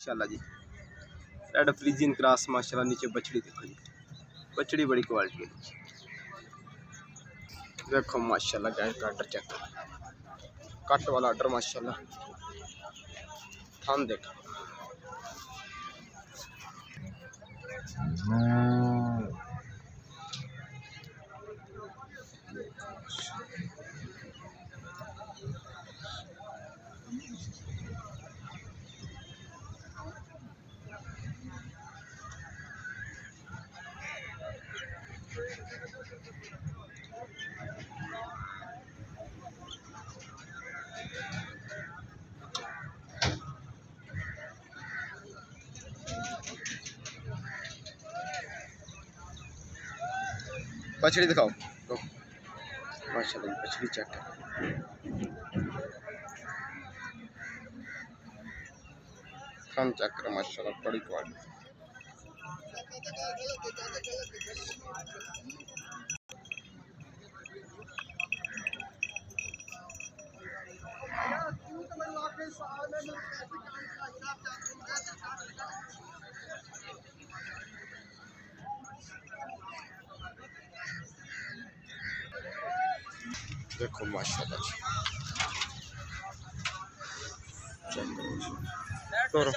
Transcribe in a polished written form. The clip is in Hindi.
माशाल्लाह जी, रेड फ्रीजियन क्रॉस माशाल्लाह। नीचे बछड़ी देखो जी, बछड़ी बड़ी क्वालिटी है। देखो माशाल्लाह गाय का आर्डर चेक करो, कट वाला आर्डर माशाल्लाह। थान देखो बछड़ी दिखाओ तो माशाल्लाह बछड़ी चेक करो, थान चेक करो माशाल्लाह बड़ी क्वालिटी। देखो माशाल्लाह चेक करो।